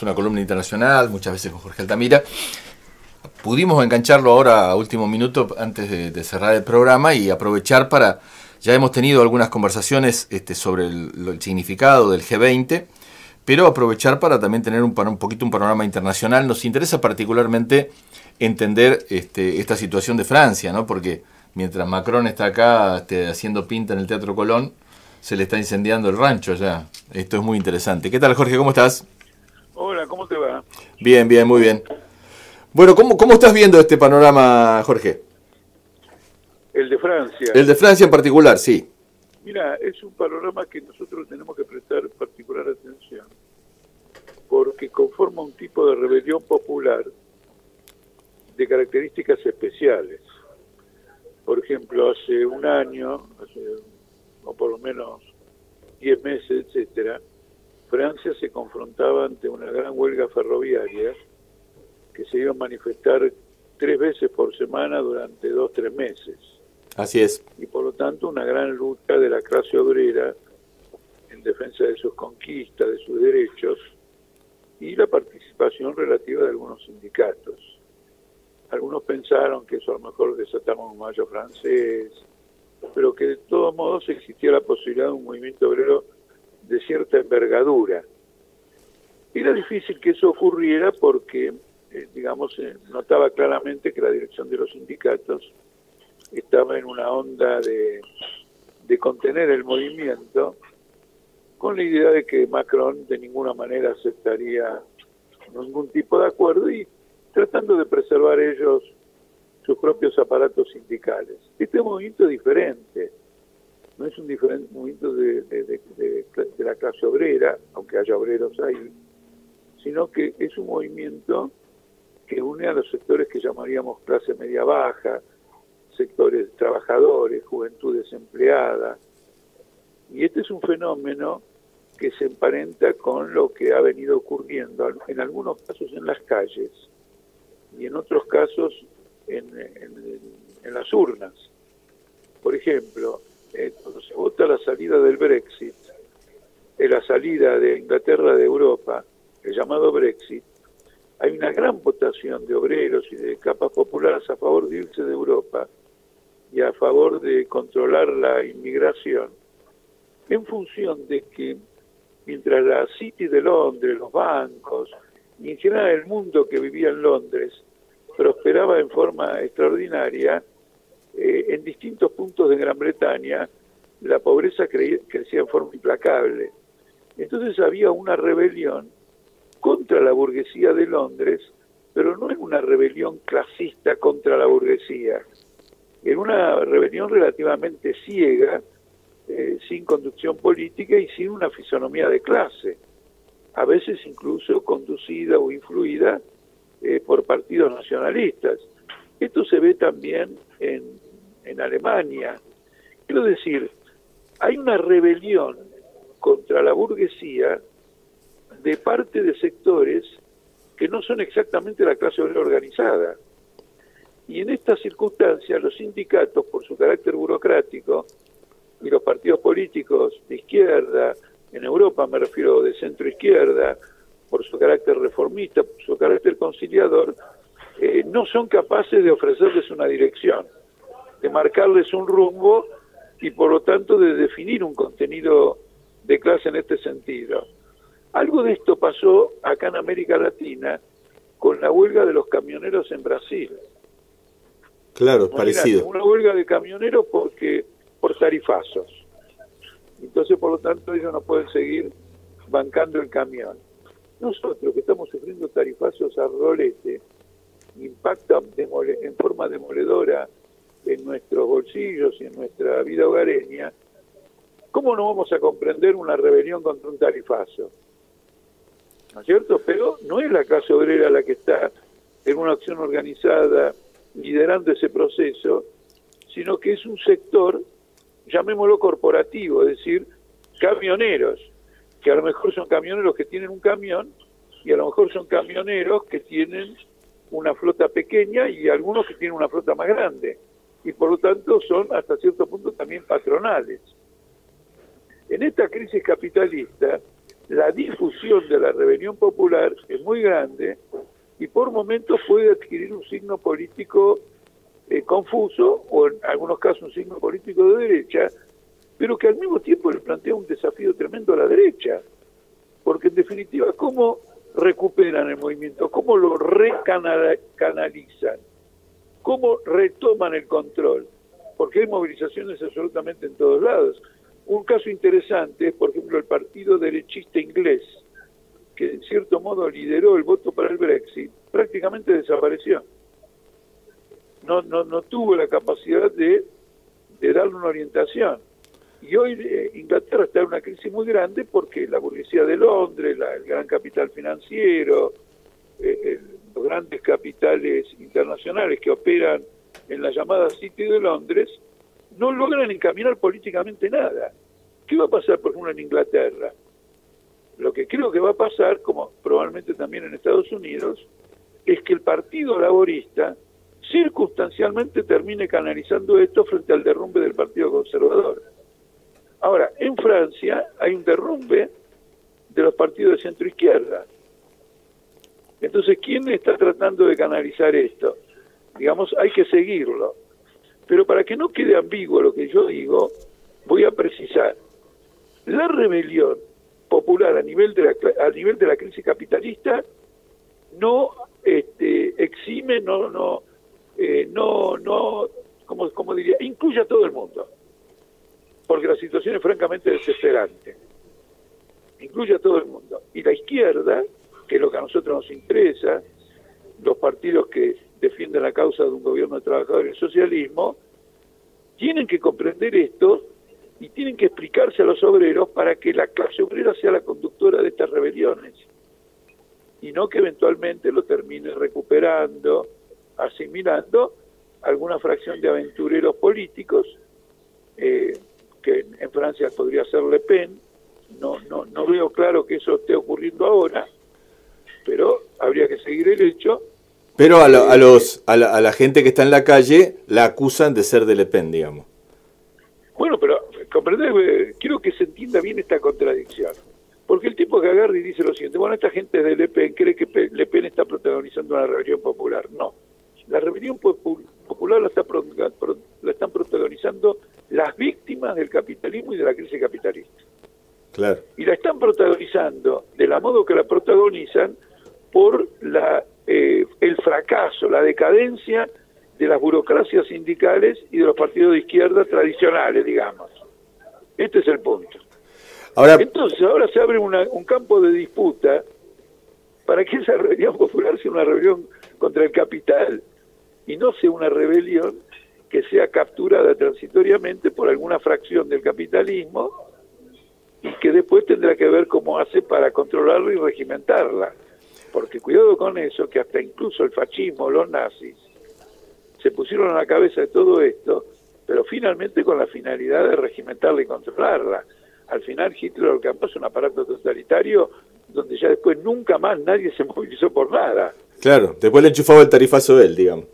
Una columna internacional, muchas veces con Jorge Altamira. Pudimos engancharlo ahora a último minuto antes de cerrar el programa y aprovechar para... Ya hemos tenido algunas conversaciones sobre el significado del G20, pero aprovechar para también tener un poquito un panorama internacional. Nos interesa particularmente entender esta situación de Francia, ¿no? Porque mientras Macron está acá haciendo pinta en el Teatro Colón, se le está incendiando el rancho ya. Esto es muy interesante. ¿Qué tal, Jorge? ¿Cómo estás? Hola, ¿cómo te va? Bien, bien, muy bien. Bueno, ¿cómo estás viendo este panorama, Jorge? El de Francia. El de Francia en particular, sí. Mira, es un panorama que nosotros tenemos que prestar particular atención, porque conforma un tipo de rebelión popular de características especiales. Por ejemplo, hace un año, o por lo menos 10 meses, etcétera, Francia se confrontaba ante una gran huelga ferroviaria que se iba a manifestar 3 veces por semana durante 2-3 meses. Así es. Y por lo tanto una gran lucha de la clase obrera en defensa de sus conquistas, de sus derechos, y la participación relativa de algunos sindicatos. Algunos pensaron que eso a lo mejor desatamos un mayo francés, pero que de todos modos existía la posibilidad de un movimiento obrero de cierta envergadura. Era difícil que eso ocurriera porque, notaba claramente que la dirección de los sindicatos estaba en una onda de contener el movimiento, con la idea de que Macron de ninguna manera aceptaría ningún tipo de acuerdo y tratando de preservar ellos sus propios aparatos sindicales. Este movimiento es diferente. No es un diferente movimiento de la clase obrera, aunque haya obreros ahí, sino que es un movimiento que une a los sectores que llamaríamos clase media-baja, sectores trabajadores, juventud desempleada. Y este es un fenómeno que se emparenta con lo que ha venido ocurriendo, en algunos casos en las calles y en otros casos en las urnas. Por ejemplo, cuando se vota la salida del Brexit, la salida de Inglaterra de Europa, el llamado Brexit, hay una gran votación de obreros y de capas populares a favor de irse de Europa y a favor de controlar la inmigración, en función de que mientras la City de Londres, los bancos y en general el mundo que vivía en Londres prosperaba en forma extraordinaria, en distintos puntos de Gran Bretaña la pobreza crecía en forma implacable. Entonces había una rebelión contra la burguesía de Londres, pero no en una rebelión clasista contra la burguesía, en una rebelión relativamente ciega, sin conducción política y sin una fisonomía de clase, a veces incluso conducida o influida por partidos nacionalistas. Esto se ve también en Alemania. Quiero decir, hay una rebelión contra la burguesía de parte de sectores que no son exactamente la clase obrera organizada. Y en estas circunstancias los sindicatos, por su carácter burocrático, y los partidos políticos de izquierda, en Europa me refiero de centro-izquierda, por su carácter reformista, por su carácter conciliador, no son capaces de ofrecerles una dirección, de marcarles un rumbo y por lo tanto de definir un contenido de clase en este sentido. Algo de esto pasó acá en América Latina con la huelga de los camioneros en Brasil. Claro, Imagínate, parecido. una huelga de camioneros por tarifazos. Entonces, por lo tanto, ellos no pueden seguir bancando el camión. Nosotros que estamos sufriendo tarifazos a rolete, impactan en forma demoledora en nuestros bolsillos y en nuestra vida hogareña, ¿cómo no vamos a comprender una rebelión contra un tarifazo? ¿No es cierto? Pero no es la clase obrera la que está en una acción organizada liderando ese proceso, sino que es un sector, llamémoslo corporativo, es decir, camioneros, que a lo mejor son camioneros que tienen un camión y a lo mejor son camioneros que tienen una flota pequeña y algunos que tienen una flota más grande y por lo tanto son hasta cierto punto también patronales. En esta crisis capitalista la difusión de la rebelión popular es muy grande y por momentos puede adquirir un signo político confuso, o en algunos casos un signo político de derecha, pero que al mismo tiempo le plantea un desafío tremendo a la derecha, porque en definitiva, ¿cómo recuperan el movimiento? ¿Cómo lo recanalizan? ¿Cómo retoman el control? Porque hay movilizaciones absolutamente en todos lados. Un caso interesante es, por ejemplo, el partido derechista inglés, que en cierto modo lideró el voto para el Brexit, prácticamente desapareció. No tuvo la capacidad de darle una orientación. Y hoy Inglaterra está en una crisis muy grande porque la burguesía de Londres, el gran capital financiero, los grandes capitales internacionales que operan en la llamada City de Londres, no logran encaminar políticamente nada. ¿Qué va a pasar, por ejemplo, en Inglaterra? Lo que creo que va a pasar, como probablemente también en Estados Unidos, es que el Partido Laborista circunstancialmente termine canalizando esto frente al derrumbe del Partido Conservador. Ahora, en Francia hay un derrumbe de los partidos de centro-izquierda. Entonces, ¿quién está tratando de canalizar esto? Digamos, hay que seguirlo. Pero para que no quede ambiguo lo que yo digo, voy a precisar. La rebelión popular a nivel de la crisis capitalista no exime, como diría, incluye a todo el mundo, porque la situación es francamente desesperante. Incluye a todo el mundo. Y la izquierda, que es lo que a nosotros nos interesa, los partidos que defienden la causa de un gobierno de trabajadores y el socialismo, tienen que comprender esto y tienen que explicarse a los obreros para que la clase obrera sea la conductora de estas rebeliones y no que eventualmente lo termine recuperando, asimilando alguna fracción de aventureros políticos, que en Francia podría ser Le Pen. No veo claro que eso esté ocurriendo ahora, pero habría que seguir el hecho. Pero a la gente que está en la calle la acusan de ser de Le Pen, digamos. Bueno, pero comprendés, quiero que se entienda bien esta contradicción. Porque el tipo que agarra y dice lo siguiente: bueno, esta gente de Le Pen cree que Le Pen está protagonizando una rebelión popular. No, la rebelión popular la están protagonizando las víctimas del capitalismo y de la crisis capitalista. Claro. Y la están protagonizando de la modo que la protagonizan por el fracaso, la decadencia de las burocracias sindicales y de los partidos de izquierda tradicionales, digamos. Este es el punto. Entonces, ahora se abre un campo de disputa para que esa rebelión popular sea una rebelión contra el capital y no sea una rebelión que sea capturada transitoriamente por alguna fracción del capitalismo y que después tendrá que ver cómo hace para controlarla y regimentarla. Porque cuidado con eso, que hasta incluso el fascismo, los nazis, se pusieron a la cabeza de todo esto, pero finalmente con la finalidad de regimentarla y controlarla. Al final Hitler lo que es un aparato totalitario donde ya después nunca más nadie se movilizó por nada. Claro, después le enchufaba el tarifazo él, digamos.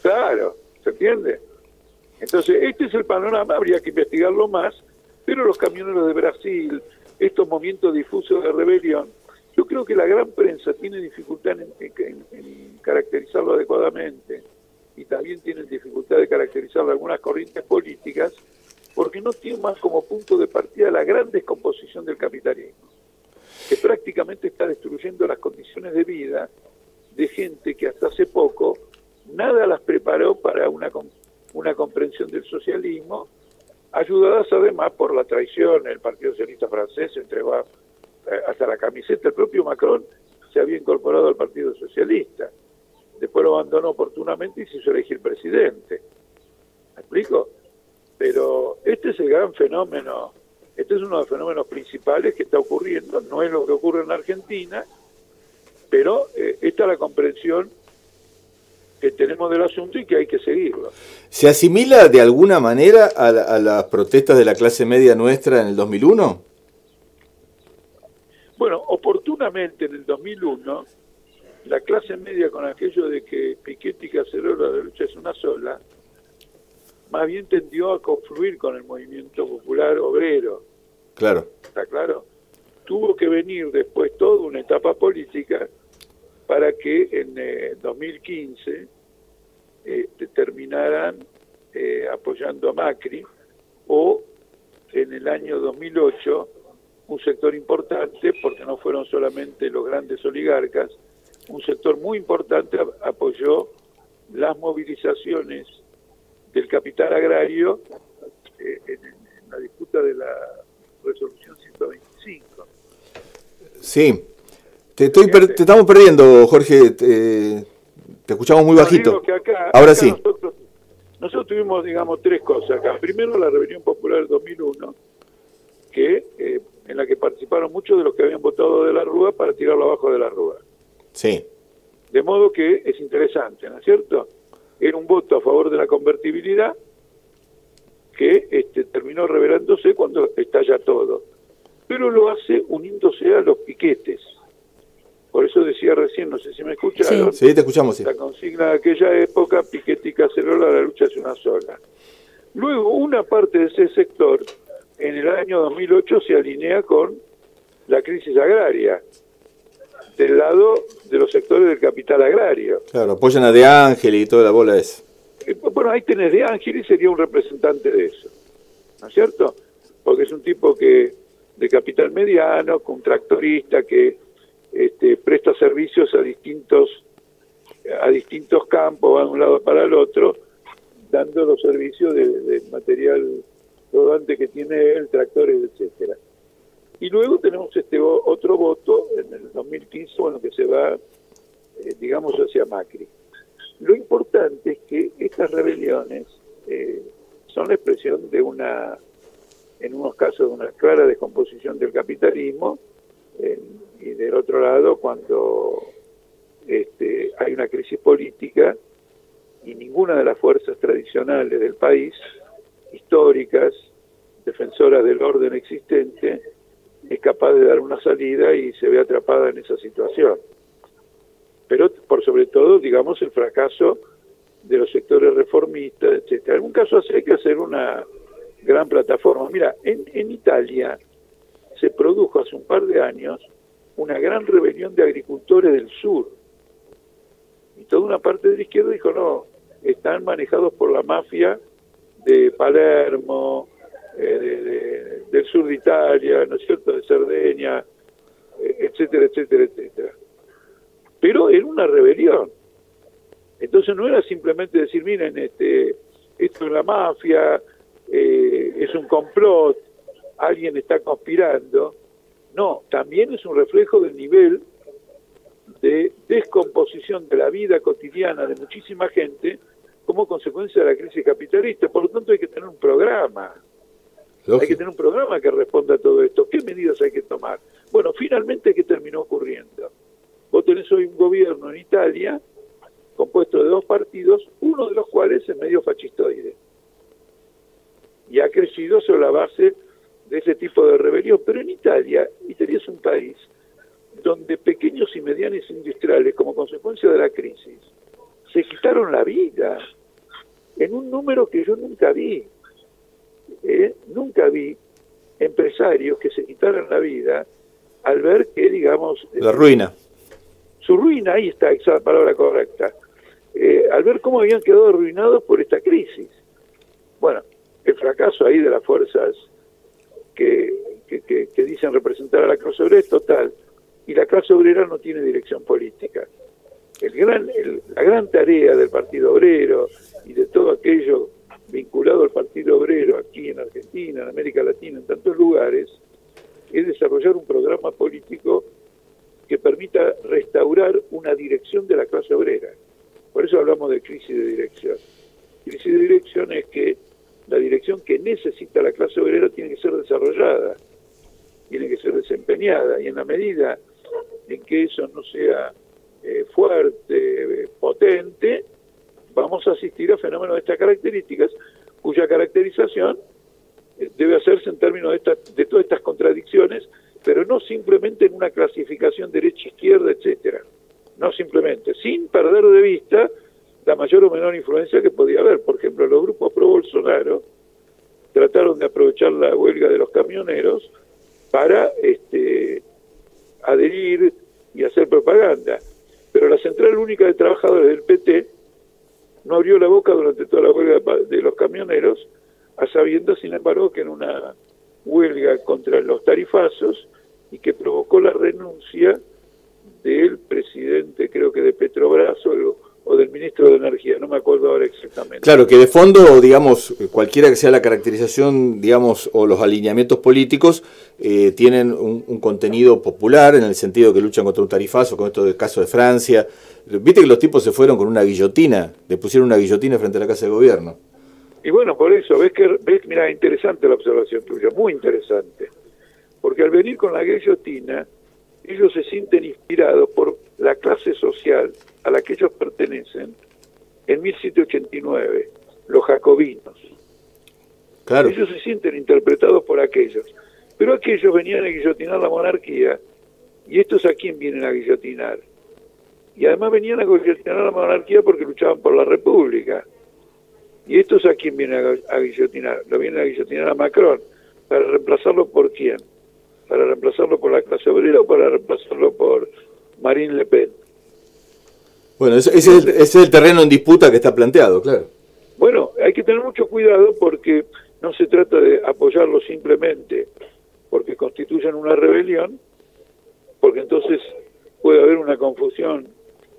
Claro, ¿se entiende? Entonces, este es el panorama, habría que investigarlo más, pero los camioneros de Brasil, estos movimientos difusos de rebelión, yo creo que la gran prensa tiene dificultad en caracterizarlo adecuadamente, y también tienen dificultad de caracterizar algunas corrientes políticas, porque no tienen más como punto de partida la gran descomposición del capitalismo, que prácticamente está destruyendo las condiciones de vida de gente que hasta hace poco nada las preparó para una comprensión del socialismo, ayudadas además por la traición. El Partido Socialista francés entregó hasta la camiseta. El propio Macron se había incorporado al Partido Socialista, después lo abandonó oportunamente y se hizo elegir presidente. ¿Me explico? Pero este es el gran fenómeno, este es uno de los fenómenos principales que está ocurriendo. No es lo que ocurre en Argentina, pero esta es la comprensión que tenemos del asunto y que hay que seguirlo. ¿Se asimila de alguna manera a las protestas de la clase media nuestra en el 2001? Bueno, oportunamente en el 2001, la clase media, con aquello de que Piketty y Cacerola, la lucha es una sola, más bien tendió a confluir con el movimiento popular obrero. Claro. ¿Está claro? tuvo que venir después toda una etapa política para que en 2015 terminaran apoyando a Macri, o en el año 2008 un sector importante, porque no fueron solamente los grandes oligarcas, un sector muy importante apoyó las movilizaciones del capital agrario en la disputa de la resolución 125. Sí, te estamos perdiendo, Jorge, te escuchamos muy bajito. Ahora sí. Nosotros tuvimos, digamos, tres cosas acá. Primero, la rebelión popular del 2001, en la que participaron muchos de los que habían votado de la Rúa para tirarlo abajo de la Rúa. Sí. De modo que es interesante, ¿no es cierto? Era un voto a favor de la convertibilidad que terminó revelándose cuando estalla todo. Pero lo hace uniéndose a los piquetes. Por eso decía recién, no sé si me escucharon. Sí, te escuchamos. Sí. La consigna de aquella época, piquete y cacerola, la lucha es una sola. Luego, una parte de ese sector, en el año 2008, se alinea con la crisis agraria, del lado de los sectores del capital agrario. Claro, apoyan a De Ángel y toda la bola esa. Bueno, ahí tenés De Ángel y sería un representante de eso, ¿no es cierto? Porque es un tipo de capital mediano, con un tractorista que presta servicios a distintos campos, va de un lado para el otro, dando los servicios de material rodante que tiene él, tractores, etcétera. Y luego tenemos otro voto en el 2015, bueno, que se va, digamos, hacia Macri. Lo importante es que estas rebeliones son la expresión de en unos casos, de una clara descomposición del capitalismo, y del otro lado, cuando hay una crisis política y ninguna de las fuerzas tradicionales del país, históricas, defensoras del orden existente, es capaz de dar una salida y se ve atrapada en esa situación. Pero por sobre todo, digamos, el fracaso de los sectores reformistas, etcétera. En algún caso hay que hacer una gran plataforma. Mira, en Italia se produjo hace un par de años una gran rebelión de agricultores del sur. Y toda una parte de la izquierda dijo, no, están manejados por la mafia de Palermo, del sur de Italia, ¿no es cierto?, de Cerdeña, etcétera, etcétera, etcétera. Pero era una rebelión. Entonces no era simplemente decir, miren, esto es la mafia, es un complot, alguien está conspirando. No, también es un reflejo del nivel de descomposición de la vida cotidiana de muchísima gente como consecuencia de la crisis capitalista. Por lo tanto hay que tener un programa. Lógico. Hay que tener un programa que responda a todo esto. ¿Qué medidas hay que tomar? Bueno, finalmente, ¿qué terminó ocurriendo? Vos tenés hoy un gobierno en Italia compuesto de dos partidos, uno de los cuales es medio fascistoide. Y ha crecido sobre la base de ese tipo de rebelión. Pero en Italia es un país donde pequeños y medianos industriales, como consecuencia de la crisis, se quitaron la vida en un número que yo nunca vi. Nunca vi empresarios que se quitaran la vida al ver que, digamos... La ruina. Su ruina, ahí está, esa es la palabra correcta. Al ver cómo habían quedado arruinados por esta crisis. Bueno, el fracaso ahí de las fuerzas que dicen representar a la clase obrera es total. Y la clase obrera no tiene dirección política. La gran tarea del Partido Obrero y de todo aquello vinculado al Partido Obrero aquí en Argentina, en América Latina, en tantos lugares, es desarrollar un programa político que permita restaurar una dirección de la clase obrera. Por eso hablamos de crisis de dirección. Crisis de dirección es que la dirección que necesita la clase obrera tiene que ser desarrollada, tiene que ser desempeñada, y en la medida en que eso no sea fuerte, potente, vamos a asistir a fenómenos de estas características, cuya caracterización debe hacerse en términos de todas estas contradicciones, pero no simplemente en una clasificación derecha-izquierda, etcétera. No simplemente, sin perder de vista la mayor o menor influencia que podía haber. Por ejemplo, los grupos pro Bolsonaro trataron de aprovechar la huelga de los camioneros para adherir y hacer propaganda. Pero la Central Única de Trabajadores del PT no abrió la boca durante toda la huelga de los camioneros, a sabiendas, sin embargo, que en una huelga contra los tarifazos y que provocó la renuncia del presidente, creo que de Petrobras o del ministro de Energía, no me acuerdo ahora exactamente. Claro, que de fondo, digamos, cualquiera que sea la caracterización, digamos, o los alineamientos políticos, tienen un contenido popular, en el sentido que luchan contra un tarifazo, con esto del caso de Francia. Viste que los tipos se fueron con una guillotina, le pusieron una guillotina frente a la Casa de Gobierno. Y bueno, por eso, ves, mira, interesante la observación tuya, muy interesante. Porque al venir con la guillotina, ellos se sienten inspirados por la clase social a la que ellos pertenecen en 1789, los jacobinos. Claro. Ellos se sienten interpretados por aquellos. Pero aquellos venían a guillotinar la monarquía, y estos a quién vienen a guillotinar. Y además venían a guillotinar la monarquía porque luchaban por la república. ¿Y estos a quién vienen a guillotinar? Lo vienen a guillotinar a Macron. ¿Para reemplazarlo por quién? ¿Para reemplazarlo por la clase obrera o para reemplazarlo por Marine Le Pen? Bueno, ese es el terreno en disputa que está planteado, claro. Bueno, hay que tener mucho cuidado porque no se trata de apoyarlo simplemente porque constituyen una rebelión, porque entonces puede haber una confusión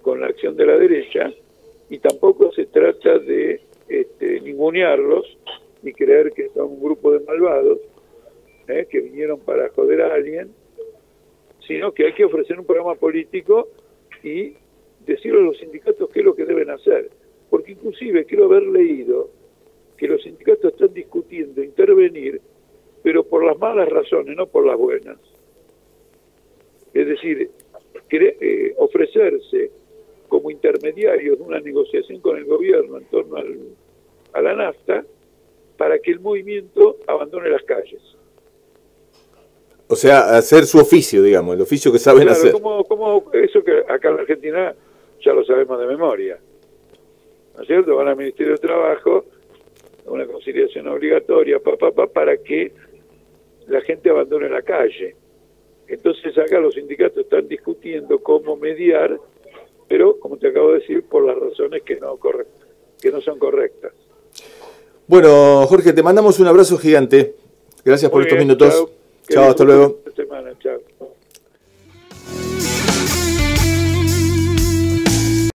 con la acción de la derecha, y tampoco se trata de ningunearlos ni creer que son un grupo de malvados que vinieron para joder a alguien, sino que hay que ofrecer un programa político y decirle a los sindicatos qué es lo que deben hacer. Porque inclusive quiero haber leído que los sindicatos están discutiendo intervenir, pero por las malas razones, no por las buenas. Es decir, ofrecerse como intermediarios de una negociación con el gobierno en torno a la nafta, para que el movimiento abandone las calles. O sea, hacer su oficio, digamos, el oficio que saben hacer. Como eso que acá en la Argentina ya lo sabemos de memoria. ¿No es cierto? Van al Ministerio de Trabajo, una conciliación obligatoria, para que la gente abandone la calle. Entonces acá los sindicatos están discutiendo cómo mediar, pero, como te acabo de decir, por las razones que no son correctas. Bueno, Jorge, te mandamos un abrazo gigante. Gracias por estos minutos. Chao. Chao, hasta luego. Chao.